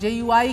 JUI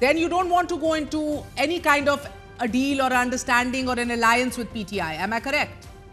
then you don't want to go into any kind of a deal or understanding or an alliance with PTI. Am I correct?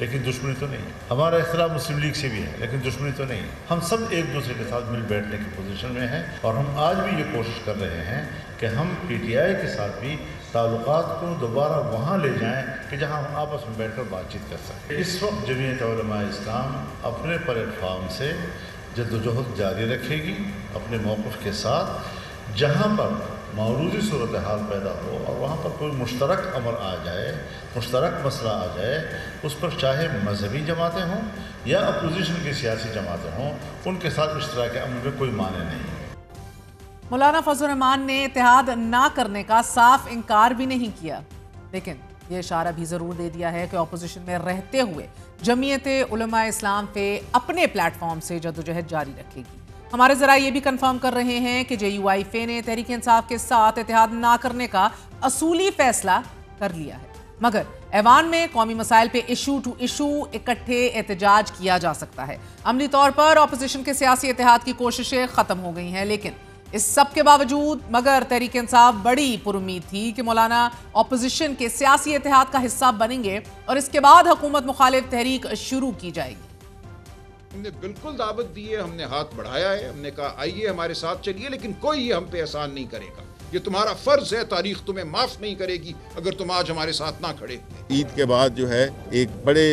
لیکن دشمنی تو نہیں ہے. ہمارا اختلاف مسلم league سے بھی ہے لیکن دشمنی تو نہیں ہے. ہم سب ایک دوسرے کے ساتھ مل بیٹھنے کی پوزیشن میں ہیں اور ہم آج بھی یہ کوشش کر رہے ہیں کہ ہم پی ٹی آئی کے ساتھ بھی تعلقات کو دوبارہ وہاں لے جائیں کہ جہاں ہم آپس میں بیٹھ کر بات چیت کر سکیں. اس وقت جمعیت علماء اسلام اپنے پلیٹ فارم سے جدوجہد جاری رکھے گی اپنے موقف کے ساتھ. جہاں پر موجودی صورتحال پیدا ہو اور وہاں پر کوئی مشترک امر آ جائے، مشترک مسئلہ آ جائے، اس پر چاہے مذہبی جماعتیں ہوں یا اپوزیشن کی سیاسی جماعتیں ہوں، ان کے ساتھ اشتراک عمل میں کوئی معنی نہیں. مولانا فضل الرحمان نے اتحاد نہ کرنے کا صاف انکار بھی نہیں کیا، لیکن یہ اشارہ بھی ضرور دے دیا ہے کہ اپوزیشن میں رہتے ہوئے جمعیت علماء اسلام پہ اپنے پلیٹ فارم سے جدوجہد جاری رکھے گی. ہمارے ذرائع یہ بھی کنفرم کر رہے ہیں کہ JUIF نے تحریک انصاف کے ساتھ اتحاد نہ کرنے کا اصولی فیصلہ کر لیا ہے، مگر ایوان میں قومی مسائل پہ ایشو ٹو ایشو اکٹھے احتجاج کیا جا سکتا ہے. عملی طور پر اپوزیشن کے سیاسی اتحاد کی کوششیں ختم ہو گئی ہیں، لیکن اس سب کے باوجود مگر تحریک انصاف بڑی پر امید تھی کہ مولانا اپوزیشن کے سیاسی اتحاد کا حصہ بنیں گے اور اس کے بعد حکومت مخالف تحریک شروع کی جائے گی. ہم نے بالکل دعوت دی ہے، ہم نے ہاتھ بڑھایا ہے، ہم نے کہا آئیے ہمارے ساتھ چلیے، لیکن کوئی یہ ہم پہ احسان نہیں کرے گا. یہ تمہارا فرض ہے، تاریخ تمہیں معاف نہیں کرے گی اگر تم آج ہمارے ساتھ نہ کھڑے. عید کے بعد جو ہے ایک بڑے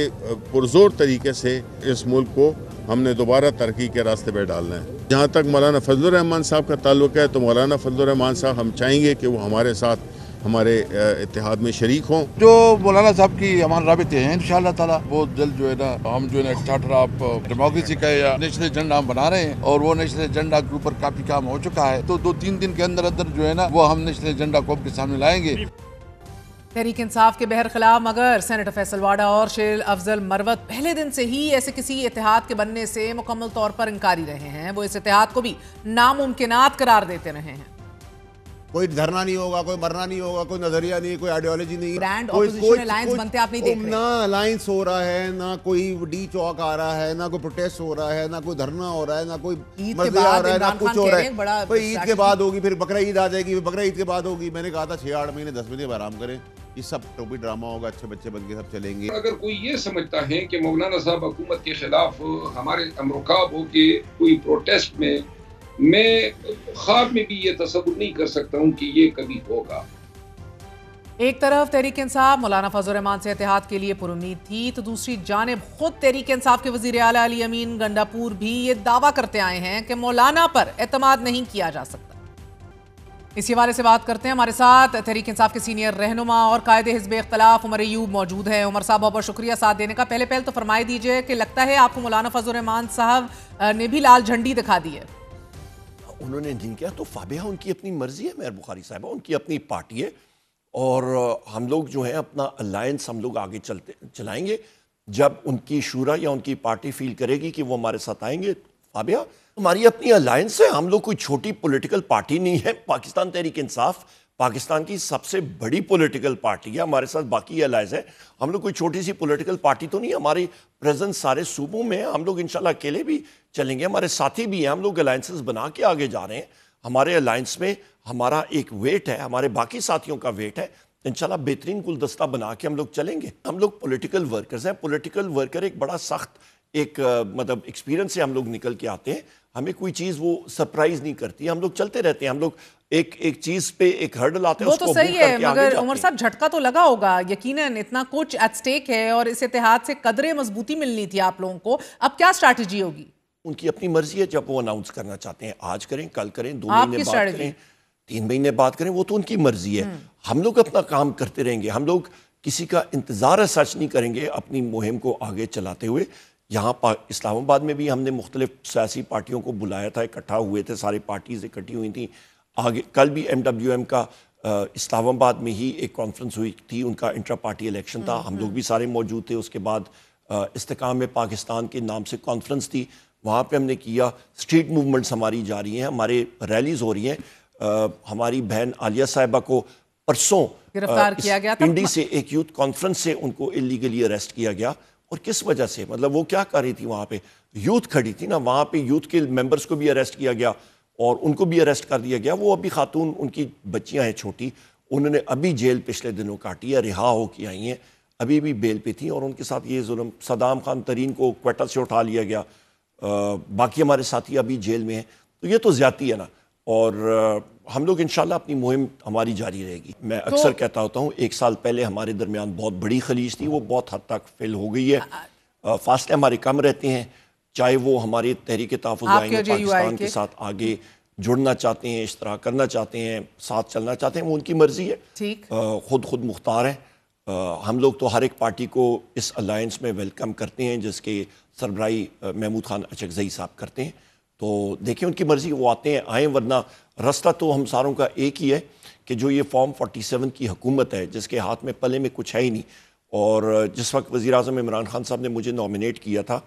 پرزور طریقے سے اس ملک کو ہم نے دوبارہ ترقی کے راستے پہ ڈالنا ہے. جہاں تک مولانا فضل الرحمان صاحب کا تعلق ہے تو مولانا فضل الرحمان صاحب ہم چاہیں گے کہ وہ ہمارے ساتھ ہمارے اتحاد میں شریک ہوں. جو مولانا صاحب کی ہمارے رابطے ہیں انشاءاللہ تعالیٰ بہت جلد جو ہے نا ہم جو ہے نا اسٹارٹر آف ڈیموکریسی کا یا نیشنل ایجنڈا ہم بنا رہے ہیں اور وہ نیشنل ایجنڈا کے اوپر کافی کام ہو چکا ہے. تو 2-3 دن کے اندر اندر جو ہے نا وہ ہم نیشنل ایجنڈا کو آپ کے سامنے لائیں گے. تحریک انصاف کے بہرخلاف مگر سینیٹر فیصل واڈا اور شیر افضل مروت پہلے دن سے ہی ایسے کسی اتحاد کے بننے سے مکمل طور پر انکاری رہے ہیں. وہ اس اتحاد کو بھی ناممکنات قرار دیتے رہے ہیں. کوئی دھرنا نہیں ہوگا، کوئی مرنا نہیں ہوگا، کوئی نظریہ نہیں، کوئی آئیڈیالوجی نہیں. گرینڈ اپوزیشن الائنس بنتے آپ نہیں دیکھ رہے. نہ الائنس ہو رہا ہے، نہ کوئی ڈی چوک آ رہا ہے، نہ کوئی پروٹیسٹ ہو رہا ہے، نہ کوئی دھرنا ہو رہا ہے، نہ کوئی مرضی آ رہا ہے، نہ کچھ ہو رہا ہے. عید کے بعد ہوگی، پھر بقرہ عید آ جائے گی، بقرہ عید کے بعد ہوگی. میں نے کہا تھا 6-8 مہینے 10 مہینے آرام کریں، یہ سب ٹوپی ڈرامہ ہوگا، اچھے بچے بن کے سب چلیں گے. اگر کوئی یہ سمجھتا ہے کہ مولانا صاحب حکومت کے خلاف ہمارے امرکاب ہو کے کوئی پروٹیسٹ میں خواب میں بھی یہ تصور نہیں کر سکتا ہوں کہ یہ کبھی ہوگا. ایک طرف تحریک انصاف مولانا فضل الرحمان سے اتحاد کے لیے پر امید تھی تو دوسری جانب خود تحریک انصاف کے وزیر اعلیٰ علی امین گنڈاپور بھی یہ دعویٰ کرتے آئے ہیں کہ مولانا پر اعتماد نہیں کیا جا سکتا. اسی حوالے سے بات کرتے ہیں. ہمارے ساتھ تحریک انصاف کے سینئر رہنما اور قائد حزب اختلاف عمر ایوب موجود ہیں. عمر صاحب بہت شکریہ ساتھ دینے کا. پہلے تو فرمائی دیجئے کہ لگتا ہے آپ کو مولانا فضل الرحمان صاحب نے بھی لال جھنڈی دکھا دی ہے. انہوں نے نہیں کیا تو فابیہ ان کی اپنی مرضی ہے، مہر بخاری صاحبہ ان کی اپنی پارٹی ہے اور ہم لوگ جو ہیں اپنا الائنس ہم لوگ آگے چلائیں گے جب ان کی شورا یا ان کی پارٹی فیل کرے گی کہ وہ ہمارے ساتھ آئیں گے. فابیہ ہماری اپنی الائنس ہے، ہم لوگ کوئی چھوٹی پولیٹیکل پارٹی نہیں ہے. پاکستان تحریک انصاف پاکستان کی سب سے بڑی پولیٹیکل پارٹی ہے، ہمارے ساتھ باقی الائنس ہے. ہم لوگ کوئی چھوٹی سی پولیٹیکل پارٹی تو نہیں، ہماری پریزنس سارے صوبوں میں ہے. ہم لوگ انشاءاللہ اکیلے بھی چلیں گے، ہمارے ساتھی بھی ہیں. ہم لوگ الائنسز بنا کے آگے جا رہے ہیں. ہمارے الائنس میں ہمارا ایک ویٹ ہے، ہمارے باقی ساتھیوں کا ویٹ ہے. انشاءاللہ بہترین گلدستہ بنا کے ہم لوگ چلیں گے. ہم لوگ پولیٹیکل ورکرز ہیں. پولیٹیکل ورکر ایک بڑا سخت ایک مطلب ایکسپیرینس سے ہم لوگ نکل کے آتے ہیں. ہمیں کوئی چیز وہ سرپرائز نہیں کرتی، ہم لوگ چلتے رہتے ہیں. ہم لوگ ایک چیز پہ ایک ہرڈل آتے ہیں، وہ تو صحیح ہے، مگر عمر صاحب جھٹکا تو لگا ہوگا یقیناً. اتنا کچھ ایٹ سٹیک ہے اور اس اتحاد سے قدرے مضبوطی ملنی تھی آپ لوگوں کو. اب کیا اسٹریٹجی ہوگی؟ ان کی اپنی مرضی ہے، جب وہ اناؤنس کرنا چاہتے ہیں آج کریں، کل کریں، 2 مہینے بعد کریں، 3 مہینے بعد کریں، وہ تو ان کی مرضی ہے. ہم لوگ اپنا کام کرتے رہیں گے. ہم لوگ کسی کا انتظار سچ نہیں کریں گے اپنی مہم کو آگے چلاتے ہوئے. یہاں اسلام آباد میں بھی ہم نے مختلف سیاسی پارٹیوں کو بلایا تھا، اکٹھا ہوئے تھے، ساری پارٹیز اکٹھی ہوئی تھیں. آگے کل بھی MWM کا اسلام آباد میں ہی ایک کانفرنس ہوئی تھی، ان کا انٹرا پارٹی الیکشن تھا، ہم لوگ بھی سارے موجود تھے. اس کے بعد استحکام پاکستان کے نام سے کانفرنس تھی، وہاں پہ ہم نے کیا. اسٹریٹ موومنٹس ہماری جاری ہیں، ہمارے ریلیز ہو رہی ہیں. ہماری بہن عالیہ صاحبہ کو پرسوں گرفتار کیا گیا تھا پنڈی سے ایک یوتھ کانفرنس سے ان کو اللیگلی اریسٹ کیا گیا. اور کس وجہ سے؟ مطلب وہ کیا کر رہی تھی؟ وہاں پہ یوتھ کھڑی تھی نا، وہاں پہ یوتھ کے ممبرس کو بھی اریسٹ کیا گیا اور ان کو بھی اریسٹ کر دیا گیا. وہ ابھی خاتون، ان کی بچیاں ہیں چھوٹی، انہوں نے ابھی جیل پچھلے دنوں کاٹی ہے، رہا ہو کے آئی ہیں. ابھی بھی بیل پہ تھیں اور ان کے ساتھ یہ ظلم، صدام خان ترین کو کوئٹہ سے اٹھا لیا گیا، باقی ہمارے ساتھی ابھی جیل میں ہیں، تو یہ تو زیادتی ہے نا. اور ہم لوگ انشاءاللہ اپنی مہم ہماری جاری رہے گی. میں اکثر کہتا ہوتا ہوں 1 سال پہلے ہمارے درمیان بہت بڑی خلیج تھی، وہ بہت حد تک فل ہو گئی ہے. فاصلے ہمارے کم رہتے ہیں، چاہے وہ ہماری تحریک تحفظ آئین پاکستان کے ساتھ آگے جڑنا چاہتے ہیں، اشتراک کرنا چاہتے ہیں، ساتھ چلنا چاہتے ہیں، وہ ان کی مرضی ہے، خود مختار ہیں. ہم لوگ تو ہر ایک پارٹی کو اس الائنس میں ویلکم کرتے ہیں جس کے سربراہی محمود خان اچکزئی صاحب کرتے ہیں. تو دیکھیں ان کی مرضی، وہ آتے ہیں آئیں، ورنہ رستہ تو ہم ساروں کا ایک ہی ہے کہ جو یہ فارم 47 کی حکومت ہے جس کے ہاتھ میں پلے میں کچھ ہے ہی نہیں. اور جس وقت وزیر اعظم عمران خان صاحب نے مجھے نامینیٹ کیا تھا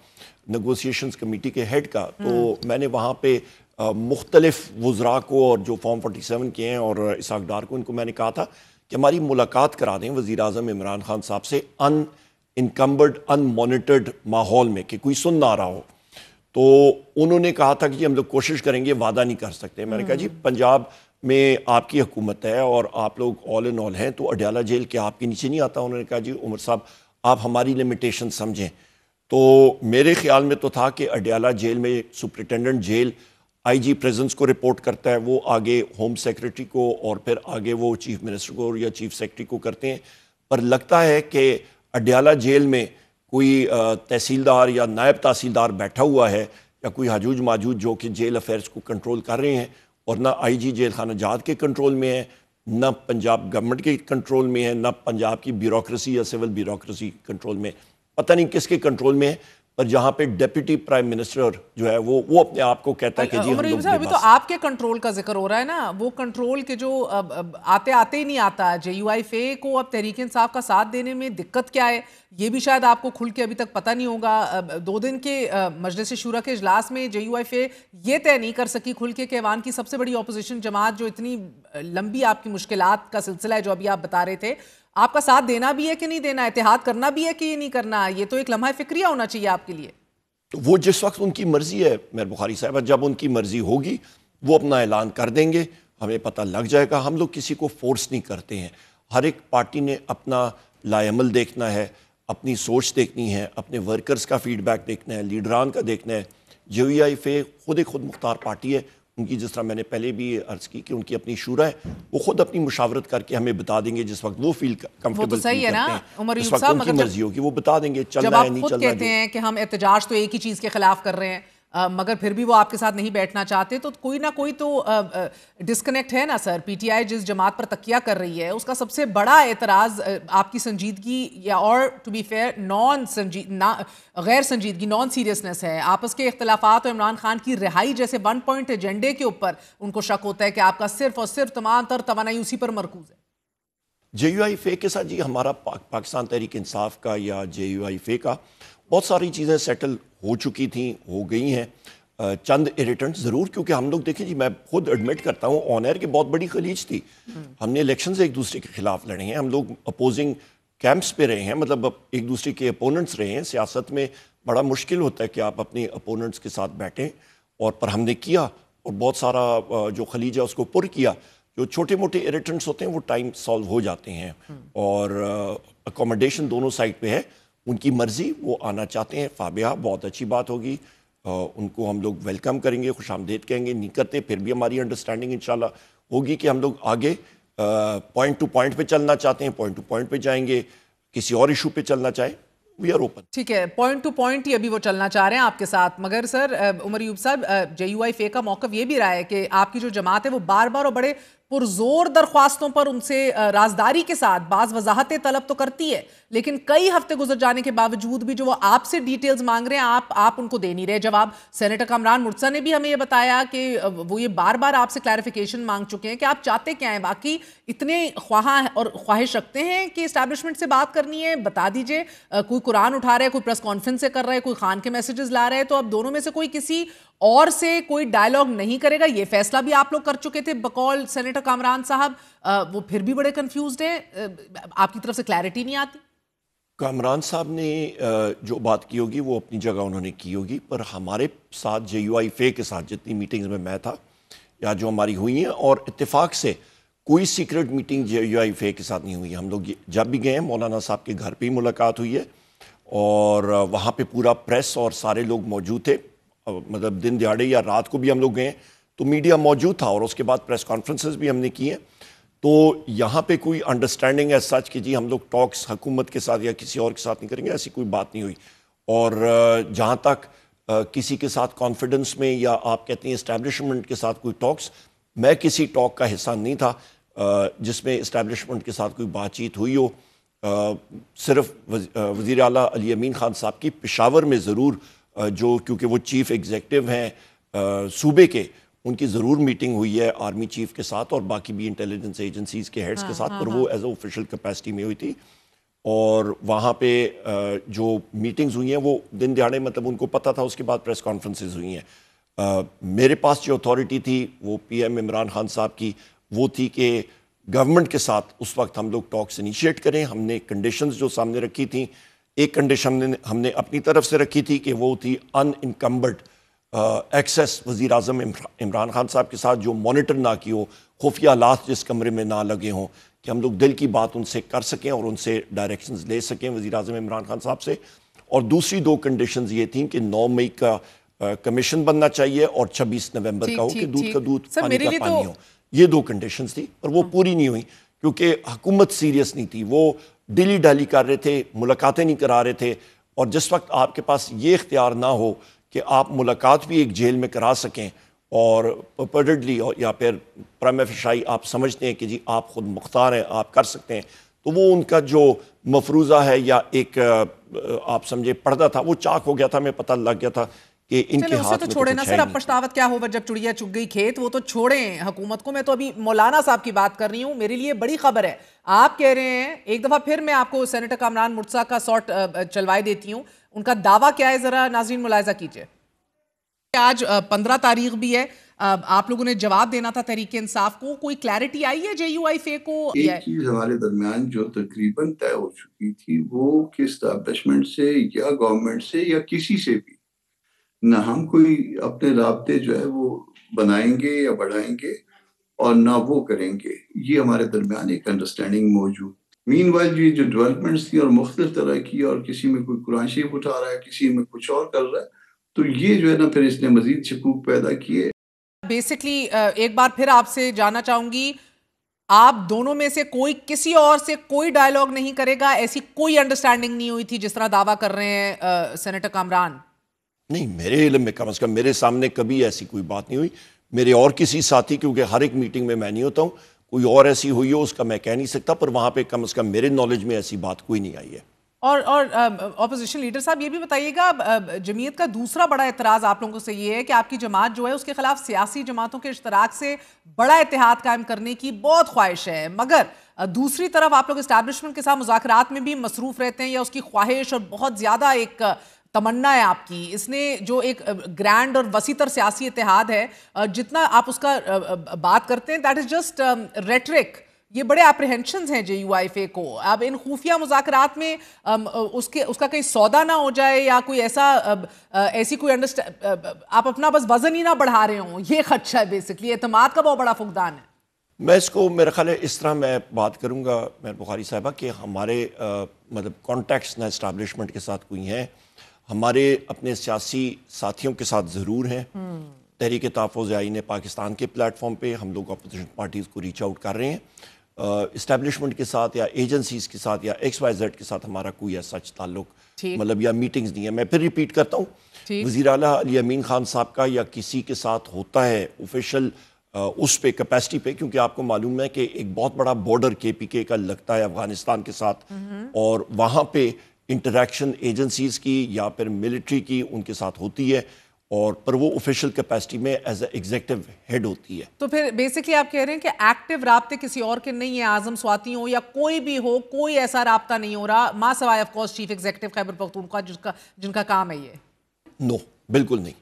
نیگوسیشنز کمیٹی کے ہیڈ کا، تو میں نے وہاں پہ مختلف وزراء کو اور جو فارم 47 کے ہیں اور اسحاق ڈار کو، ان کو میں نے کہا تھا کہ ہماری ملاقات کرا دیں وزیر اعظم عمران خان صاحب سے انکمبرڈ ان مانیٹرڈ ماحول میں، کہ کوئی سن نہ رہا ہو. تو انہوں نے کہا تھا کہ جی ہم لوگ کوشش کریں گے، وعدہ نہیں کر سکتے. میں نے کہا جی پنجاب میں آپ کی حکومت ہے اور آپ لوگ آل ان آل ہیں، تو اڈیالہ جیل کیا آپ کے نیچے نہیں آتا؟ انہوں نے کہا جی عمر صاحب آپ ہماری لمیٹیشن سمجھیں. تو میرے خیال میں تو تھا کہ اڈیالہ جیل میں سپرنٹینڈنٹ جیل آئی جی پریزنس کو رپورٹ کرتا ہے، وہ آگے ہوم سیکرٹری کو اور پھر آگے وہ چیف منسٹر کو یا چیف سیکرٹری کو کرتے ہیں. پر لگتا ہے کہ اڈیالہ جیل میں کوئی تحصیلدار یا نائب تحصیلدار بیٹھا ہوا ہے یا کوئی حجوج ماجوج جو کہ جیل افیئرس کو کنٹرول کر رہے ہیں، اور نہ آئی جی جیل خانہ جات کے کنٹرول میں ہے، نہ پنجاب گورنمنٹ کے کنٹرول میں ہے، نہ پنجاب کی بیوروکریسی یا سول بیوروکریسی کنٹرول میں. پتہ نہیں کس کے کنٹرول میں ہے، پر جہاں پہ ڈیپٹی پرائم منسٹر جو ہے وہ اپنے آپ کو کہتا ہے کہ جی ہم لوگ ابھی تو آپ کے کنٹرول کا ذکر ہو رہا ہے نا، وہ کنٹرول کے جو آتے ہی نہیں آتا. JUI کو اب تحریک انصاف کا ساتھ دینے میں دقت کیا ہے، یہ بھی شاید آپ کو کھل کے ابھی تک پتہ نہیں ہوگا. 2 دن کے مجلس شورا کے اجلاس میں JUI یہ طے نہیں کر سکی کھل کے کہ ایوان کی سب سے بڑی اپوزیشن جماعت جو اتنی لمبی آپ کی مشکلات کا سلسلہ ہے جو ابھی آپ بتا رہے تھے، آپ کا ساتھ دینا بھی ہے کہ نہیں دینا، اتحاد کرنا بھی ہے کہ یہ نہیں کرنا. یہ تو ایک لمحہ فکریہ ہونا چاہیے آپ کے لیے. وہ جس وقت ان کی مرضی ہے مہر بخاری صاحبہ، جب ان کی مرضی ہوگی وہ اپنا اعلان کر دیں گے، ہمیں پتہ لگ جائے گا. ہم لوگ کسی کو فورس نہیں کرتے ہیں. ہر ایک پارٹی نے اپنا لائے عمل دیکھنا ہے، اپنی سوچ دیکھنی ہے، اپنے ورکرز کا فیڈ بیک دیکھنا ہے، لیڈران کا دیکھنا ہے. JUI خود مختار پارٹی ہے. ان کی جس طرح میں نے پہلے بھی عرض کی کہ ان کی اپنی شورا ہے، وہ خود اپنی مشاورت کر کے ہمیں بتا دیں گے جس وقت وہ فیل کمفرٹیبل فیل کرتے ہیں، اس وقت ان کی مرضی ہوگی وہ بتا دیں گے چلنا ہے نہیں چلنا. جب آپ خود کہتے ہیں کہ ہم احتجاج تو ایک ہی چیز کے خلاف کر رہے ہیں مگر پھر بھی وہ آپ کے ساتھ نہیں بیٹھنا چاہتے، تو کوئی نہ کوئی تو ڈسکنیکٹ ہے نا سر. PTI جس جماعت پر تکیہ کر رہی ہے اس کا سب سے بڑا اعتراض آپ کی سنجیدگی یا اور ٹو بی فیئر غیر سنجیدگی، نان سیریسنس ہے. آپس کے اختلافات اور عمران خان کی رہائی جیسے 1 پوائنٹ ایجنڈے کے اوپر ان کو شک ہوتا ہے کہ آپ کا صرف اور صرف تمام تر توانائی اسی پر مرکوز ہے. JUI کے ساتھ جی ہمارا پاکستان تحریک انصاف کا یا JUI کا بہت ساری چیزیں سیٹل ہو چکی تھیں، ہو گئی ہیں. چند اریٹنٹ ضرور، کیونکہ ہم لوگ دیکھیں جی میں خود ایڈمٹ کرتا ہوں آن ایئر کہ بہت بڑی خلیج تھی. ہم نے الیکشنز ایک دوسرے کے خلاف لڑے ہیں، ہم لوگ اپوزنگ کیمپس پہ رہے ہیں، مطلب ایک دوسرے کے اپوننٹس رہے ہیں. سیاست میں بڑا مشکل ہوتا ہے کہ آپ اپنے اپوننٹس کے ساتھ بیٹھیں، اور پر ہم نے کیا اور بہت سارا جو خلیج ہے اس کو پر کیا. جو چھوٹے موٹے اریٹنٹس ہوتے ہیں وہ ٹائم سالو ہو جاتے ہیں، اور اکوموڈیشن دونوں سائڈ پہ ہے. ان کی مرضی، وہ آنا چاہتے ہیں، فابیہ بہت اچھی بات ہوگی، ان کو ہم لوگ ویلکم کریں گے، خوش آمدید کہیں گے. نہیں کرتے پھر بھی ہماری انڈرسٹینڈنگ انشاءاللہ ہوگی کہ ہم لوگ آگے پوائنٹ ٹو پوائنٹ پہ چلنا چاہتے ہیں، پوائنٹ ٹو پوائنٹ پہ جائیں گے. کسی اور ایشو پہ چلنا چاہیں وی آر اوپن. ٹھیک ہے، پوائنٹ ٹو پوائنٹ ہی ابھی وہ چلنا چاہ رہے ہیں آپ کے ساتھ. مگر سر عمر ایوب صاحب، JUI کا موقف یہ بھی رہا ہے کہ آپ کی جو جماعت ہے وہ بار بار اور بڑے پرزور درخواستوں پر ان سے رازداری کے ساتھ بعض وضاحتیں طلب تو کرتی ہے، لیکن کئی ہفتے گزر جانے کے باوجود بھی جو وہ آپ سے ڈیٹیلز مانگ رہے ہیں آپ ان کو دے نہیں رہے جواب. سینیٹر کامران مرتضی نے بھی ہمیں یہ بتایا کہ وہ یہ بار بار آپ سے کلیریفیکیشن مانگ چکے ہیں کہ آپ چاہتے کیا ہیں، باقی اتنے خواہاں اور خواہش رکھتے ہیں کہ اسٹیبلشمنٹ سے بات کرنی ہے بتا دیجئے. کوئی قرآن اٹھا رہا ہے، کوئی پریس کانفرنس سے کر رہا ہے، کوئی خان کے میسیجز لا رہا ہے، تو اب دونوں میں سے کوئی کسی اور سے کوئی ڈائیلاگ نہیں کرے گا. یہ فیصلہ بھی آپ لوگ کر چکے تھے بقول سینیٹر کامران صاحب، وہ پھر بھی بڑے کنفیوزڈ ہیں، آپ کی طرف سے کلیئرٹی نہیں آتی. کامران صاحب نے جو بات کی ہوگی وہ اپنی جگہ انہوں نے کی ہوگی، پر ہمارے ساتھ JUI کے ساتھ جتنی میٹنگز میں تھا یا جو ہماری ہوئی ہیں، اور اتفاق سے کوئی سیکرٹ میٹنگ JUIFA کے ساتھ نہیں ہوئی. ہم لوگ جب بھی گئے ہیں مولانا صاحب کے گھر پہ ہی ملاقات ہوئی ہے اور وہاں پہ پورا پریس اور سارے لوگ موجود تھے. مطلب دن دیہڑے یا رات کو بھی ہم لوگ گئے تو میڈیا موجود تھا اور اس کے بعد پریس کانفرنسز بھی ہم نے کی ہیں. تو یہاں پہ کوئی انڈرسٹینڈنگ ہے سچ کہ جی ہم لوگ ٹاکس حکومت کے ساتھ یا کسی اور کے ساتھ نہیں کریں گے, ایسی کوئی بات نہیں ہوئی. اور جہاں تک کسی کے ساتھ کانفیڈنس میں یا آپ کہتے ہیں اسٹیبلشمنٹ کے ساتھ کوئی ٹاکس, میں کسی ٹاک کا حصہ نہیں تھا جس میں اسٹیبلشمنٹ کے ساتھ کوئی بات چیت ہوئی ہو. صرف وزیر اعلیٰ علی امین خان صاحب کی پشاور میں ضرور جو کیونکہ وہ چیف ایگزیکٹو ہیں صوبے کے, ان کی ضرور میٹنگ ہوئی ہے آرمی چیف کے ساتھ اور باقی بھی انٹیلیجنس ایجنسیز کے ہیڈز کے ساتھ, پر وہ ایز اے آفیشیل کیپیسٹی میں ہوئی تھی. اور وہاں پہ جو میٹنگز ہوئی ہیں وہ دن دیہڑے مطلب ان کو پتہ تھا, اس کے بعد پریس کانفرنسز ہوئی ہیں. میرے پاس جو اتھارٹی تھی وہ PM عمران خان صاحب کی, وہ تھی کہ گورنمنٹ کے ساتھ اس وقت ہم لوگ ٹاکس انیشیٹ کریں. ہم نے کنڈیشنز جو سامنے رکھی تھیں, ایک کنڈیشن ہم نے اپنی طرف سے رکھی تھی کہ وہ تھی ان انکمبرڈ ایکسیس وزیر اعظم عمران خان صاحب کے ساتھ جو مانیٹر نہ کی ہو, خفیہ آلات جس کمرے میں نہ لگے ہوں, کہ ہم لوگ دل کی بات ان سے کر سکیں اور ان سے ڈائریکشنز لے سکیں وزیر اعظم عمران خان صاحب سے. اور دوسری 2 کنڈیشنز یہ تھیں کہ 9 مئی کا کمیشن بننا چاہیے اور 26 نومبر کا ہو کہ دودھ کا دودھ پانی کا پانی ہو. یہ 2 کنڈیشنز تھی اور وہ پوری نہیں ہوئی کیونکہ حکومت سیریس نہیں تھی. وہ ڈیلی ڈالی کر رہے تھے, ملاقاتیں نہیں کرا رہے تھے. اور جس وقت آپ کے پاس یہ اختیار نہ ہو کہ آپ ملاقات بھی ایک جیل میں کرا سکیں اور پرپیڈلی یا پھر پرائم فشائی آپ سمجھتے ہیں کہ جی آپ خود مختار ہیں, آپ کر سکتے ہیں, تو وہ ان کا جو مفروضہ ہے یا ایک آپ سمجھے پردہ تھا وہ چاک ہو گیا تھا. میں پتہ لگ گیا تھا کہ ان کے ہاتھ میں چھوڑے نا سر, اب پچھتاوت کیا ہوا جب چڑیا چگ گئی کھیت, وہ تو چھوڑیں حکومت کو. میں تو ابھی مولانا صاحب کی بات کر رہی ہوں, میرے لیے بڑی خبر ہے. آپ کہہ رہے ہیں, ایک دفعہ پھر میں آپ کو سینیٹر کامران مرتضیٰ کا سارٹ چلوائے دیتی ہوں. ان کا دعویٰ کیا ہے ذرا ناظرین ملاحظہ کیجئے. آج 15 تاریخ بھی ہے, آپ لوگوں نے جواب دینا تھا تحریک انصاف کو, کوئی کلیئرٹی آئی ہے JUIFA کو؟ ایک چیز ہمارے درمیان جو تقریباً طے ہو چکی تھی وہ کہ اسٹیبلشمنٹ سے یا گورنمنٹ سے یا کسی سے بھی نہ ہم کوئی اپنے رابطے جو ہے وہ بنائیں گے یا بڑھائیں گے اور نہ وہ کریں گے. یہ ہمارے درمیان ایک انڈرسٹینڈنگ موجود. مین وائل یہ جو ڈیولپمنٹس تھی اور مختلف طرح کی, اور کسی میں کوئی قرآن شریف اٹھا رہا ہے, کسی میں کچھ اور کر رہا ہے, تو یہ جو ہے نا پھر اس نے مزید شکوک پیدا کیے. بیسکلی ایک بار پھر آپ سے جاننا چاہوں گی, آپ دونوں میں سے کوئی کسی اور سے کوئی ڈائیلاگ نہیں کرے گا, ایسی کوئی انڈرسٹینڈنگ نہیں ہوئی تھی جس طرح دعویٰ کر رہے ہیں سینیٹر کامران؟ نہیں, میرے علم میں کم از کم میرے سامنے کبھی ایسی کوئی بات نہیں ہوئی. میرے اور کسی ساتھی, کیونکہ ہر ایک میٹنگ میں میں نہیں ہوتا ہوں, کوئی اور ایسی ہوئی ہو اس کا میں کہہ نہیں سکتا, پر وہاں پہ کم از کم میرے نالج میں ایسی بات کوئی نہیں آئی ہے. اور اپوزیشن لیڈر صاحب یہ بھی بتائیے گا, جمعیت کا دوسرا بڑا اعتراض آپ لوگوں سے یہ ہے کہ آپ کی جماعت جو ہے اس کے خلاف سیاسی جماعتوں کے اشتراک سے بڑا اتحاد قائم کرنے کی بہت خواہش ہے, مگر دوسری طرف آپ لوگ اسٹیبلشمنٹ کے ساتھ مذاکرات میں بھی مصروف رہتے ہیں, یا اس کی خواہش اور بہت زیادہ ایک تمنا ہے آپ کی. اس نے جو ایک گرینڈ اور وسیع تر سیاسی اتحاد ہے, جتنا آپ اس کا بات کرتے ہیں دیٹ از جسٹ ریٹرک. یہ بڑے اپریہنشنز ہیں JUIFA کو. اب ان خفیہ مذاکرات میں اس کا کہیں سودا نہ ہو جائے یا کوئی ایسی کوئی آپ اپنا بس وزن ہی نہ بڑھا رہے ہوں, یہ خدشہ ہے. بیسکلی اعتماد کا بہت بڑا فقدان ہے. میں اس کو میرا خیال ہے اس طرح میں بات کروں گا مہر بخاری صاحبہ کہ ہمارے مطلب کانٹیکٹس نہ اسٹیبلشمنٹ کے ساتھ کوئی ہیں, ہمارے اپنے سیاسی ساتھیوں کے ساتھ ضرور ہیں. تحریک تحفظ آئین پاکستان کے پلیٹ فارم پہ ہم لوگ اپوزیشن پارٹیز کو ریچ آؤٹ کر رہے ہیں. اسٹیبلشمنٹ کے ساتھ یا ایجنسیز کے ساتھ یا XYZ کے ساتھ ہمارا کوئی ایسا تعلق مطلب یا میٹنگز نہیں ہے. میں پھر ریپیٹ کرتا ہوں, وزیر اعلیٰ علی امین خان صاحب کا یا کسی کے ساتھ ہوتا ہے آفیشیل اس پہ کیپیسٹی پہ, کیونکہ آپ کو معلوم ہے کہ ایک بہت بڑا بارڈر KPK کا لگتا ہے افغانستان کے ساتھ, اور وہاں پہ انٹریکشن ایجنسیز کی یا پھر ملٹری کی ان کے ساتھ ہوتی ہے, اور پر وہ آفیشیل کیپیسٹی میں ایز اے ایگزیکٹو ہیڈ ہوتی ہے. تو پھر بیسکلی آپ کہہ رہے ہیں کہ ایکٹیو رابطے کسی اور کے نہیں ہیں, اعظم سواتی ہوں یا کوئی بھی ہو, کوئی ایسا رابطہ نہیں ہو رہا ماں سوائے of course chief executive Khyber Pakhtunkhwa جن کا کام ہے یہ؟ نو, بالکل نہیں,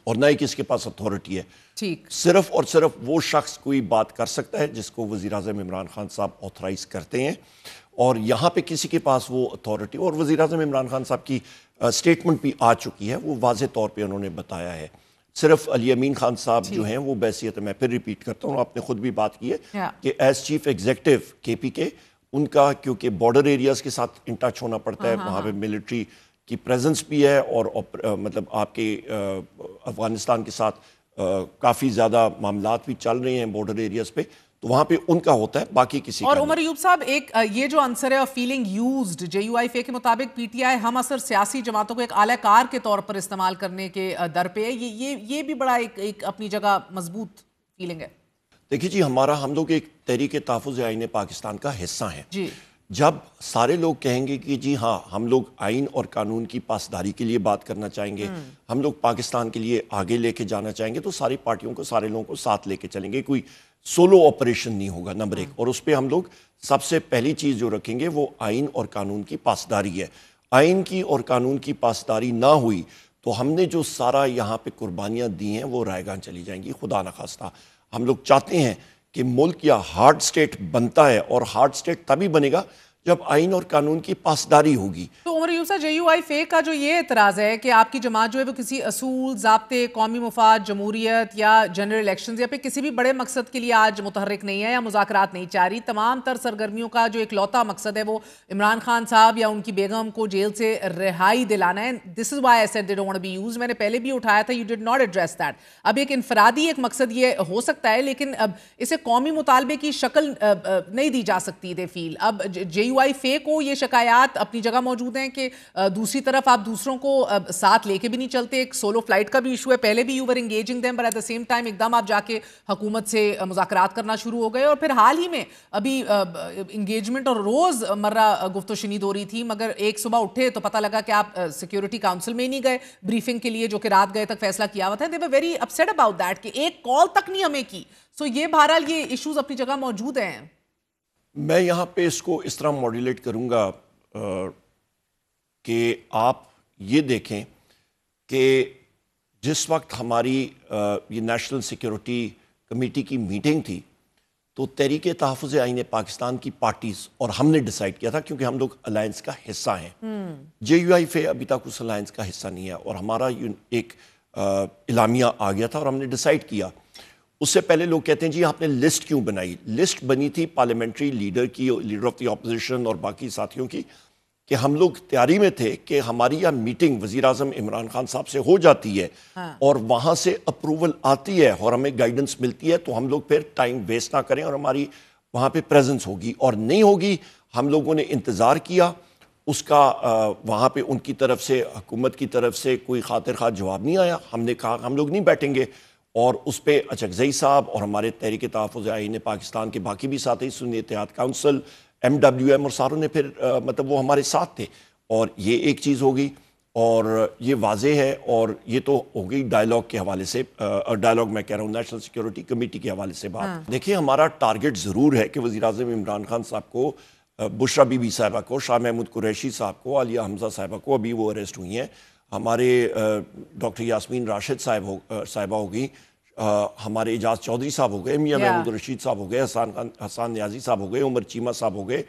اور نہ ہی کس کے پاس اتھارٹی ہے. ٹھیک, صرف اور صرف وہ شخص کوئی بات کر سکتا ہے جس کو وزیر اعظم عمران خان صاحب آتھرائز کرتے ہیں, اور یہاں پہ کسی کے پاس وہ اتھارٹی, اور وزیر اعظم عمران خان صاحب کی اسٹیٹمنٹ بھی آ چکی ہے, وہ واضح طور پہ انہوں نے بتایا ہے صرف علی امین خان صاحب جو ہیں وہ بحیثیت، میں پھر ریپیٹ کرتا ہوں، آپ نے خود بھی بات کی ہے کہ ایز چیف ایگزیکٹو کے پی کے ان کا کیونکہ بارڈر ایریاز کے ساتھ ان ٹچ ہونا پڑتا ہے، وہاں پہ ملٹری کی پریزنس بھی ہے اور مطلب آپ کے افغانستان کے ساتھ کافی زیادہ معاملات بھی چل رہے ہیں بارڈر ایریاز پہ، تو وہاں پہ ان کا ہوتا ہے، باقی کسی اور کا عمر ایوب صاحب ایک یہ جو عنصر ہے فیلنگ یوزڈ، جے یو آئی فے کے مطابق پی ٹی آئی ہم اثر سیاسی جماعتوں کو ایک اعلی کار کے طور پر استعمال کرنے کے در پہ ہے، یہ بھی بڑا ایک اپنی جگہ مضبوط فیلنگ ہے۔ دیکھیے جی، ہم لوگ ایک تحریک تحفظ آئین پاکستان کا حصہ ہیں جی، جب سارے لوگ کہیں گے کہ جی ہاں ہم لوگ آئین اور قانون کی پاسداری کے لیے بات کرنا چاہیں گے، ہم لوگ پاکستان کے لیے آگے لے کے جانا چاہیں گے، تو ساری پارٹیوں کو، سارے لوگوں کو ساتھ لے کے چلیں گے، کوئی سولو آپریشن نہیں ہوگا نمبر ایک، اور اس پہ ہم لوگ سب سے پہلی چیز جو رکھیں گے وہ آئین اور قانون کی پاسداری ہے۔ آئین کی اور قانون کی پاسداری نہ ہوئی تو ہم نے جو سارا یہاں پہ قربانیاں دی ہیں وہ رائے گاں چلی جائیں گی، خدا نخواستہ۔ ہم لوگ چاہتے ہیں کہ ملک یا ہارڈ سٹیٹ بنتا ہے، اور ہارڈ سٹیٹ تبھی بنے گا جب آئین اور قانون کی پاسداری ہوگی۔ تو عمر ایوب صاحب، جے یو آئی فے کا جو یہ اعتراض ہے کہ آپ کی جماعت جو ہے وہ کسی اصول، ضابطے، قومی مفاد، جمہوریت یا جنرل الیکشنز یا پھر کسی بھی بڑے مقصد کے لیے آج متحرک نہیں ہے یا مذاکرات نہیں چاہ رہی، تمام تر سرگرمیوں کا جو ایک لوتا مقصد ہے وہ عمران خان صاحب یا ان کی بیگم کو جیل سے رہائی دلانا ہے، this is why I said they don't want to be used, میں نے پہلے بھی اٹھایا تھا، you did not address that. اب ایک انفرادی ایک مقصد یہ ہو سکتا ہے، لیکن اب اسے قومی مطالبے کی شکل نہیں دی جا سکتی، دے فیل۔ اب جے یو آئی فے کو یہ شکایات اپنی جگہ موجود ہیں کہ دوسری طرف آپ دوسروں کو ساتھ لے کے بھی نہیں چلتے، ایک سولو فلائٹ کا بھی ایشو ہے، پہلے بھی you were engaging them but at the same time ایک دم آپ جا کے حکومت سے مذاکرات کرنا شروع ہو گئے، اور پھر حال ہی میں ابھی انگیجمنٹ اور روز مرہ گفت و شنید ہو رہی تھی، مگر ایک صبح اٹھے تو پتہ لگا کہ آپ سیکیورٹی کاؤنسل میں ہی نہیں گئے بریفنگ کے لیے، جو کہ رات گئے تک فیصلہ کیا ہوا تھا، they were very upset about that کہ ایک کال تک نہیں ہمیں کی۔ سو یہ بہرحال یہ ایشوز اپنی جگہ موجود ہیں۔ میں یہاں پہ اس کو اس طرح ماڈولیٹ کروں گا کہ آپ یہ دیکھیں کہ جس وقت ہماری یہ نیشنل سیکیورٹی کمیٹی کی میٹنگ تھی تو تحریک تحفظ آئین پاکستان کی پارٹیز اور ہم نے ڈیسائیڈ کیا تھا، کیونکہ ہم لوگ الائنس کا حصہ ہیں، جے یو آئی فے ابھی تک اس الائنس کا حصہ نہیں ہے، اور ہمارا ایک اعلامیہ آ گیا تھا اور ہم نے ڈیسائیڈ کیا۔ اس سے پہلے لوگ کہتے ہیں جی آپ نے لسٹ کیوں بنائی؟ لسٹ بنی تھی پارلیمنٹری لیڈر کی، لیڈر آف دی اپوزیشن اور باقی ساتھیوں کی، کہ ہم لوگ تیاری میں تھے کہ ہماری یہ میٹنگ وزیر اعظم عمران خان صاحب سے ہو جاتی ہے اور وہاں سے اپروول آتی ہے اور ہمیں گائیڈنس ملتی ہے، تو ہم لوگ پھر ٹائم ویسٹ نہ کریں اور ہماری وہاں پہ پریزنس ہوگی، اور نہیں ہوگی۔ ہم لوگوں نے انتظار کیا اس کا، وہاں پہ ان کی طرف سے، حکومت کی طرف سے کوئی خاطر خواہ جواب نہیں آیا۔ ہم نے کہا ہم لوگ نہیں بیٹھیں گے، اور اس پہ اچکزئی صاحب اور ہمارے تحریک تحفظ آئین پاکستان کے باقی بھی ساتھی، سنی اتحاد کونسل، MWM اور ساروں نے پھر مطلب وہ ہمارے ساتھ تھے، اور یہ ایک چیز ہوگی، اور یہ واضح ہے، اور یہ تو ہو گئی ڈائیلاگ کے حوالے سے، ڈائیلاگ میں کہہ رہا ہوں نیشنل سیکیورٹی کمیٹی کے حوالے سے بات۔ دیکھیں ہمارا ٹارگٹ ضرور ہے کہ وزیر اعظم عمران خان صاحب کو، بشرا بی بی صاحبہ کو، شاہ محمود قریشی صاحب کو، عالیہ حمزہ صاحبہ کو، ابھی وہ اریسٹ ہوئی ہیں، ہمارے ڈاکٹر یاسمین راشد صاحبہ ہوگی، ہمارے اعجاز چودھری صاحب ہو گئے، میاں محمود رشید صاحب ہو گئے، حسان نیازی صاحب ہو گئے، عمر چیمہ صاحب ہو گئے،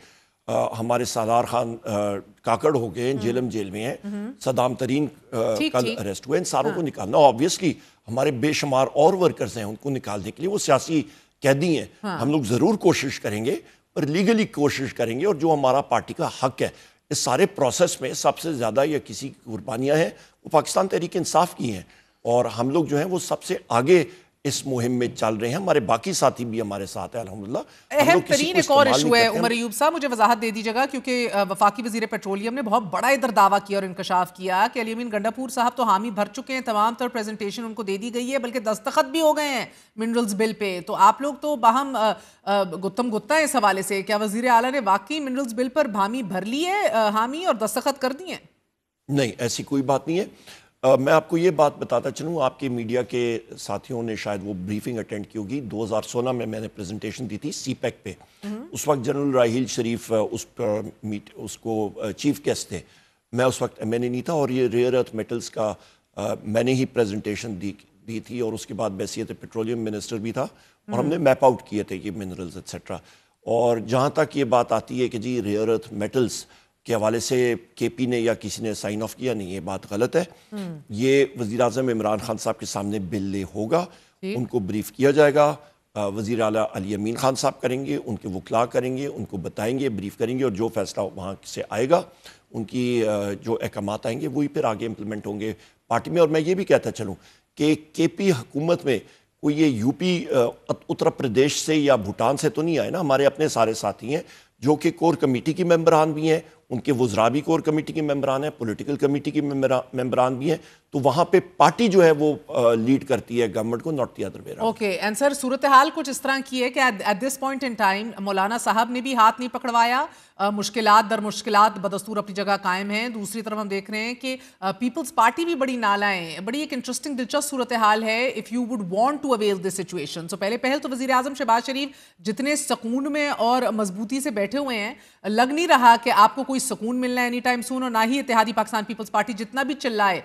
ہمارے سردار خان کاکڑ ہو گئے، جیل میں ہیں، صدام ترین کل اریسٹ ہوئے، ان ساروں کو نکالنا، آبویسلی ہمارے بے شمار اور ورکرز ہیں، ان کو نکالنے کے لیے وہ سیاسی قیدی ہیں، ہم لوگ ضرور کوشش کریں گے اور لیگلی کوشش کریں گے، اور جو ہمارا پارٹی کا حق ہے اس سارے پروسیس میں سب سے زیادہ یا کسی کی قربانیاں ہیں وہ پاکستان تحریک انصاف کی ہیں، اور ہم لوگ جو ہیں وہ سب سے آگے اس مہم میں چل رہے ہیں، ہمارے باقی ساتھی بھی ہمارے ساتھ ہیں الحمدللہ۔ اہم ترین ایک اور ایشو ہے عمر ایوب صاحب، مجھے وضاحت دے دیجیے گا، کیونکہ وفاقی وزیر پیٹرولیم نے بہت بڑا ادھر دعویٰ کیا اور انکشاف کیا کہ علی امین گنڈاپور صاحب تو حامی بھر چکے ہیں، تمام تر پریزنٹیشن ان کو دے دی گئی ہے، بلکہ دستخط بھی ہو گئے ہیں منرلز بل پہ، تو آپ لوگ تو باہم گتم گتا ہے اس حوالے سے، کیا وزیر اعلیٰ نے واقعی منرلز بل پر حامی بھر لی ہے حامی اور دستخط کر دیے ہیں؟ نہیں، ایسی کوئی بات نہیں ہے۔ میں آپ کو یہ بات بتاتا چلوں، آپ کے میڈیا کے ساتھیوں نے شاید وہ بریفنگ اٹینڈ کی ہوگی، 2016 میں میں نے پریزنٹیشن دی تھی سی پیک پہ، اس وقت جنرل راحیل شریف اس کو چیف گیسٹ تھے، میں اس وقت میں نے نہیں تھا، اور یہ ریئر ارتھ میٹلز کا میں نے ہی پریزنٹیشن دی تھی، اور اس کے بعد بحیثیت پیٹرولیم منسٹر بھی تھا، اور ہم نے میپ آؤٹ کیے تھے یہ منرلز ایٹسیٹرا، اور جہاں تک یہ بات آتی ہے کہ جی ریئر ارتھ میٹلز کے حوالے سے کے پی نے یا کسی نے سائن آف کیا، نہیں، یہ بات غلط ہے۔ یہ وزیر اعظم عمران خان صاحب کے سامنے بل لے ہوگا، ان کو بریف کیا جائے گا، وزیر اعلیٰ علی امین خان صاحب کریں گے، ان کے وکلاء کریں گے، ان کو بتائیں گے، بریف کریں گے، اور جو فیصلہ وہاں سے آئے گا، ان کی جو احکامات آئیں گے وہی پھر آگے امپلیمنٹ ہوں گے پارٹی میں۔ اور میں یہ بھی کہتا چلوں کہ کے پی حکومت میں کوئی یہ یو پی اتر پردیش سے یا بھوٹان سے تو نہیں آئے نا، ہمارے اپنے سارے ساتھی ہیں جو کہ کور کمیٹی کی ممبران بھی ہیں، ان کے وزراء بھی کور کمیٹی کے ممبران ہیں، پولیٹیکل کمیٹی کے ممبران بھی ہیں، تو وہاں پہ پارٹی جو ہے وہ لیڈ کرتی ہے گورنمنٹ کو، not the other way around. Okay, and sir صورتحال کچھ اس طرح کی ہے کہ at this point in time مولانا صاحب نے بھی ہاتھ نہیں پکڑوایا، مشکلات در مشکلات بدستور اپنی جگہ قائم ہیں، دوسری طرف ہم دیکھ رہے ہیں کہ پیپلز پارٹی بھی بڑی نالائیں، بڑی ایک انٹرسٹنگ دلچسپ صورتحال ہے if you would want to avail this situation. So پہل تو وزیر اعظم شہباز شریف جتنے سکون میں اور مضبوطی سے بیٹھے ہوئے ہیں، لگ نہیں رہا کہ آپ کو کوئی سکون ملنا ہے اینی ٹائم سون، اور نہ ہی اتحادی پاکستان پیپلز پارٹی جتنا بھی چلائے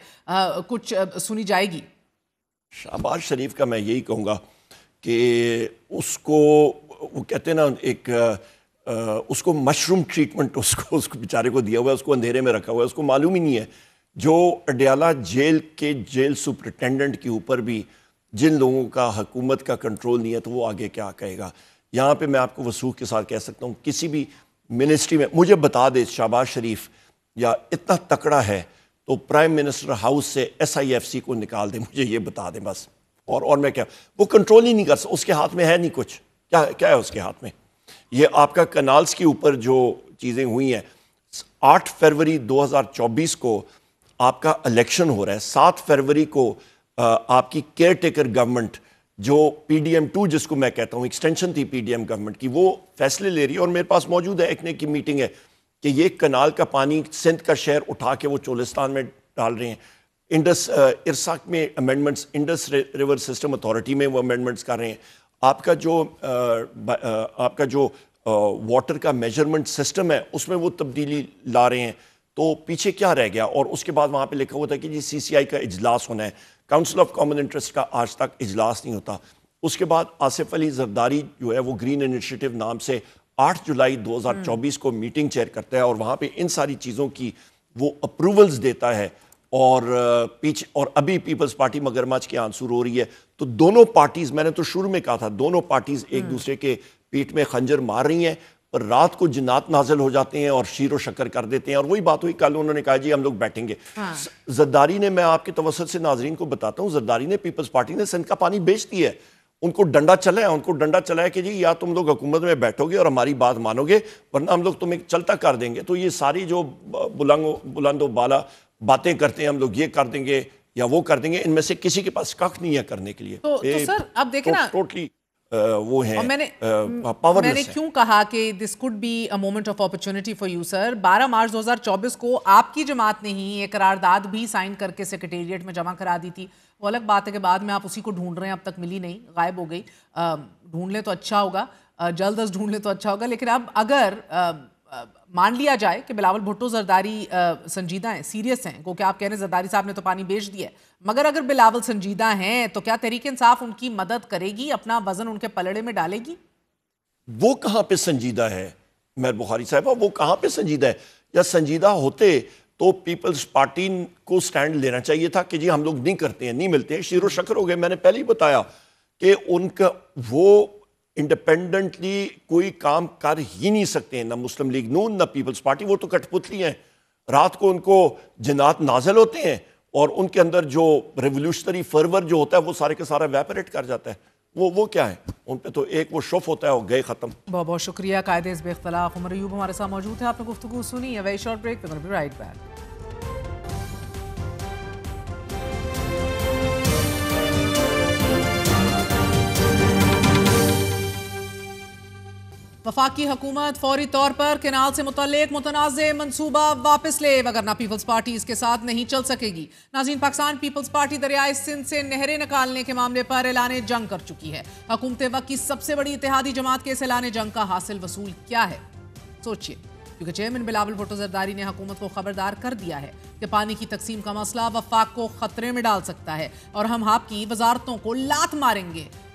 کچھ سنی جائے گی۔ شہباز شریف کا میں یہی کہوں گا کہ اس کو وہ کہتے ہیں نا ایک اس کو مشروم ٹریٹمنٹ اس کو بیچارے کو دیا ہوا ہے، اس کو اندھیرے میں رکھا ہوا ہے، اس کو معلوم ہی نہیں ہے جو اڈیالہ جیل کے جیل سپرنٹینڈنٹ کے اوپر بھی جن لوگوں کا حکومت کا کنٹرول نہیں ہے تو وہ آگے کیا کہے گا۔ یہاں پہ میں آپ کو وثوق کے ساتھ کہہ سکتا ہوں کسی بھی منسٹری میں مجھے بتا دے شہباز شریف یا اتنا تکڑا ہے تو پرائم منسٹر ہاؤس سے ایس آئی ایف سی کو نکال دیں، مجھے یہ بتا دیں بس، اور میں کیا، وہ کنٹرول ہی نہیں کر سکتا، اس کے ہاتھ میں ہے نہیں کچھ، کیا ہے اس کے ہاتھ میں۔ یہ آپ کا کنالز کے اوپر جو چیزیں ہوئی ہیں، 8 فروری 2024 کو آپ کا الیکشن ہو رہا ہے، 7 فروری کو آپ کی کیئر ٹیکر گورنمنٹ جو پی ڈی ایم 2 جس کو میں کہتا ہوں ایکسٹینشن تھی پی ڈی ایم گورنمنٹ کی، وہ فیصلے لے رہی ہے، اور میرے پاس موجود ہے ایک کی میٹنگ ہے کہ یہ کنال کا پانی سندھ کا شہر اٹھا کے وہ چولستان میں ڈال رہے ہیں، انڈس ارساک میں amendments, Indus river system authority میں وہ امینڈمنٹس کر رہے ہیں، آپ کا جو واٹر کا میجرمنٹ سسٹم ہے اس میں وہ تبدیلی لا رہے ہیں، تو پیچھے کیا رہ گیا؟ اور اس کے بعد وہاں پہ لکھا ہوا تھا کہ جی سی سی آئی کا اجلاس ہونا ہے، کاؤنسل آف کامن انٹرسٹ کا آج تک اجلاس نہیں ہوتا۔ اس کے بعد آصف علی زرداری جو ہے وہ گرین انیشیٹو نام سے 8 جولائی 2024 کو میٹنگ چیئر کرتا ہے، اور وہاں پہ ان ساری چیزوں کی وہ اپروولز دیتا ہے، اور ابھی پیپلز پارٹی مگرمچ کے آنسور ہو رہی ہے، تو دونوں پارٹیز، میں نے تو شروع میں کہا تھا دونوں پارٹیز ایک دوسرے کے پیٹ میں خنجر مار رہی ہیں، پر رات کو جنات نازل ہو جاتے ہیں اور شیر و شکر کر دیتے ہیں، اور وہی بات ہوئی کل انہوں نے کہا جی ہم لوگ بیٹھیں گے۔ زرداری نے، میں آپ کے توسط سے ناظرین کو بتاتا ہوں، زرداری نے پیپلز پارٹی نے سندھ کا پانی بیچ دیا ہے، ان کو ڈنڈا چلا ہے کہ جی یا تم لوگ حکومت میں بیٹھو گے اور ہماری بات مانو گے ورنہ ہم لوگ تمہیں چلتا کر دیں گے۔ تو یہ ساری جو بلند و بالا باتیں کرتے ہیں، ہم لوگ یہ کر دیں گے یا وہ کر دیں گے، ان میں سے کسی کے پاس کخ نہیں ہے کرنے کے لیے۔ تو سر اب دیکھیں نا، ٹوٹلی وہ ہیں میں نے پاورلیس۔ کیوں کہا کہ this could be a moment of opportunity for you sir, 12 March 2024 کو آپ کی جماعت نے ہی ایک قرارداد بھی سائن کر کے سیکریٹریٹ میں جمع کرا دی تھی، وہ الگ بات ہے کہ بعد میں آپ اسی کو ڈھونڈ رہے ہیں، اب تک ملی نہیں، غائب ہو گئی، ڈھونڈ لیں تو اچھا ہوگا، جلد از ڈھونڈ لیں تو اچھا ہوگا۔ لیکن اب اگر مان لیا جائے کہ بلاول بھٹو زرداری سنجیدہ ہیں، سیریس ہیں، کیونکہ آپ کہہ رہے ہیں زرداری صاحب نے تو پانی بیچ دیا ہے، مگر اگر بلاول سنجیدہ ہیں تو کیا تحریک انصاف ان کی مدد کرے گی، اپنا وزن ان کے پلڑے میں ڈالے گی؟ وہ کہاں پہ سنجیدہ ہے مہر بخاری صاحبہ، وہ کہاں پہ سنجیدہ ہے؟ یا سنجیدہ ہوتے تو پیپلز پارٹی کو سٹینڈ لینا چاہیے تھا کہ جی ہم لوگ نہیں کرتے ہیں، نہیں ملتے ہیں، شیر و شکر ہو گئے۔ میں نے پہلے ہی بتایا کہ ان کا وہ انڈیپینڈنٹلی کوئی کام کر ہی نہیں سکتے ہیں، نہ مسلم لیگ نون نہ پیپلز پارٹی، وہ تو کٹ پتلی ہیں، رات کو ان کو جنات نازل ہوتے ہیں اور ان کے اندر جو ریولوشنری فرور جو ہوتا ہے وہ سارے کا سارا ویپریٹ کر جاتا ہے۔ وہ کیا ہے ان پہ تو ایک وہ شف ہوتا ہے، وہ گئے ختم۔ بہت بہت شکریہ قائد حزب اختلاف عمر ایوب ہمارے ساتھ موجود ہیں، آپ نے گفتگو سنی ہے۔ Very short break, we're going to be right back۔ وفاقی حکومت فوری طور پر کینال سے متعلق متنازع منصوبہ واپس لے، وگرنہ پیپلز پارٹی اس کے ساتھ نہیں چل سکے گی۔ ناظرین، پاکستان پیپلز پارٹی دریائے سندھ سے نہریں نکالنے کے معاملے پر اعلان جنگ کر چکی ہے۔ حکومت وقت کی سب سے بڑی اتحادی جماعت کے اس اعلان جنگ کا حاصل وصول کیا ہے؟ سوچئے، کیونکہ چیئرمین بلاول بھٹو زرداری نے حکومت کو خبردار کر دیا ہے کہ پانی کی تقسیم کا مسئلہ وفاق کو خطرے میں ڈال سکتا ہے اور ہم آپ کی وزارتوں کو لات ماریں گے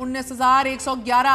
19,111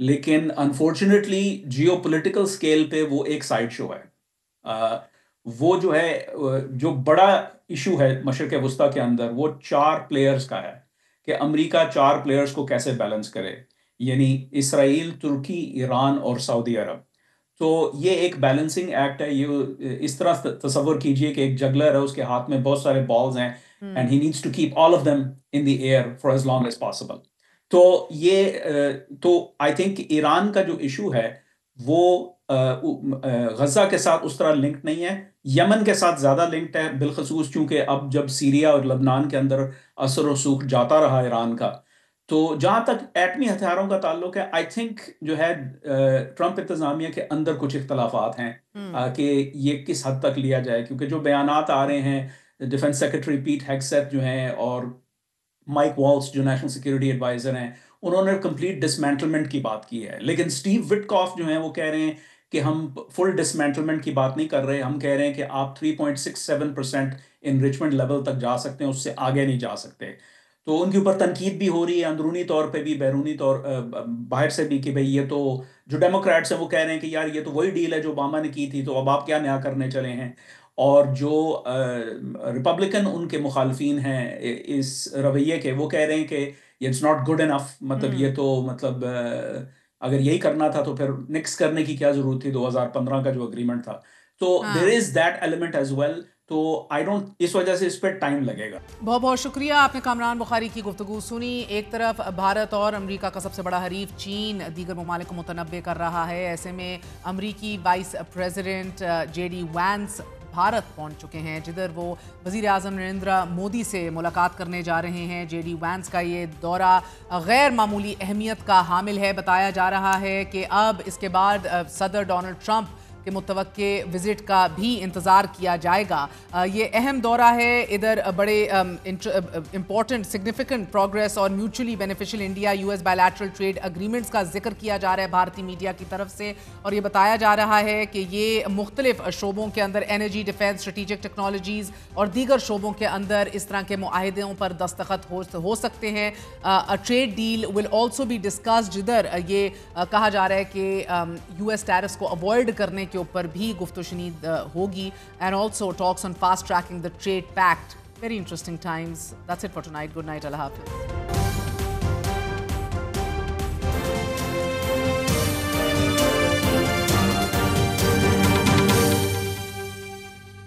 لیکن انفارچونیٹلی جیو پولیٹیکل اسکیل پہ وہ ایک سائڈ شو ہے. وہ جو ہے جو بڑا ایشو ہے مشرق وسطیٰ کے اندر وہ 4 پلیئرز کا ہے کہ امریکہ 4 پلیئرز کو کیسے بیلنس کرے, یعنی اسرائیل, ترکی, ایران اور سعودی عرب. تو یہ ایک بیلنسنگ ایکٹ ہے. یہ اس طرح تصور کیجئے کہ ایک جگلر ہے, اس کے ہاتھ میں بہت سارے بالز ہیں and he needs to keep all of them in the air for as long as possible. تو یہ تو I think ایران کا جو ایشو ہے وہ غزہ کے ساتھ اس طرح لنکڈ نہیں ہے, یمن کے ساتھ زیادہ لنکڈ ہے, بالخصوص چونکہ اب جب سیریا اور لبنان کے اندر اثر و رسوخ جاتا رہا ایران کا. تو جہاں تک ایٹمی ہتھیاروں کا تعلق ہے آئی تھنک جو ہے ٹرمپ انتظامیہ کے اندر کچھ اختلافات ہیں کہ یہ کس حد تک لیا جائے, کیونکہ جو بیانات آ رہے ہیں ڈیفنس سیکرٹری پیٹ ہیگسیت جو ہیں اور مائک والٹز جو نیشنل سیکورٹی ایڈوائزر ہیں, انہوں نے کمپلیٹ ڈسمینٹلمنٹ کی بات کی ہے. لیکن اسٹیو وٹکاف جو ہیں وہ کہہ رہے ہیں کہ ہم فل ڈسمینٹلمنٹ کی بات نہیں کر رہے, ہم کہہ رہے ہیں کہ آپ 3.67% انریچمنٹ لیول تک جا سکتے ہیں, اس سے آگے نہیں جا سکتے. تو ان کے اوپر تنقید بھی ہو رہی ہے اندرونی طور پہ بھی, بیرونی طور باہر سے بھی, کہ بھئی یہ تو جو ڈیموکریٹس ہیں وہ کہہ رہے ہیں کہ یار یہ تو وہی ڈیل ہے جو اوباما نے کی تھی, تو اب آپ کیا نیا کرنے چلے ہیں. اور جو ریپبلکن ان کے مخالفین ہیں اس رویے کے, وہ کہہ رہے ہیں کہ اٹس ناٹ گڈ انف, مطلب یہ تو مطلب اگر یہی کرنا تھا تو پھر نکس کرنے کی کیا ضرورت تھی 2015 کا جو اگریمنٹ تھا. تو there is that element as well. تو آئی ڈونٹ, اس وجہ سے اس پہ ٹائم لگے گا. بہت بہت شکریہ, آپ نے کامران بخاری کی گفتگو سنی. ایک طرف بھارت اور امریکہ کا سب سے بڑا حریف چین دیگر ممالک کو متنبع کر رہا ہے. ایسے میں امریکی vice president J D Vance Bharat پہنچ چکے ہیں, جدھر وہ وزیر اعظم نریندر مودی سے ملاقات کرنے جا رہے ہیں. جے ڈی وینس کا یہ دورہ غیر معمولی اہمیت کا حامل ہے. بتایا جا رہا ہے کہ اب اس کے بعد صدر ڈونلڈ ٹرمپ کے متوقع وزٹ کا بھی انتظار کیا جائے گا. یہ اہم دورہ ہے. ادھر بڑے امپورٹنٹ سگنیفیکنٹ پروگریس اور mutually beneficial India U S bilateral trade agreements کا ذکر کیا جا رہا ہے بھارتی میڈیا کی طرف سے, اور یہ بتایا جا رہا ہے کہ یہ مختلف شعبوں کے اندر انرجی, ڈیفینس, اسٹریٹجک ٹیکنالوجیز اور دیگر شعبوں کے اندر اس طرح کے معاہدوں پر دستخط ہو سکتے ہیں. Trade deal will also be discussed, جدھر یہ کہا جا رہا ہے کہ یو ایس ٹیرفس کو اوائڈ کرنے کے اوپر بھی گفت و شنید ہوگی. And also talks on fast tracking the trade pact. Very interesting times. That's it for tonight. Good night. Allah Hafiz.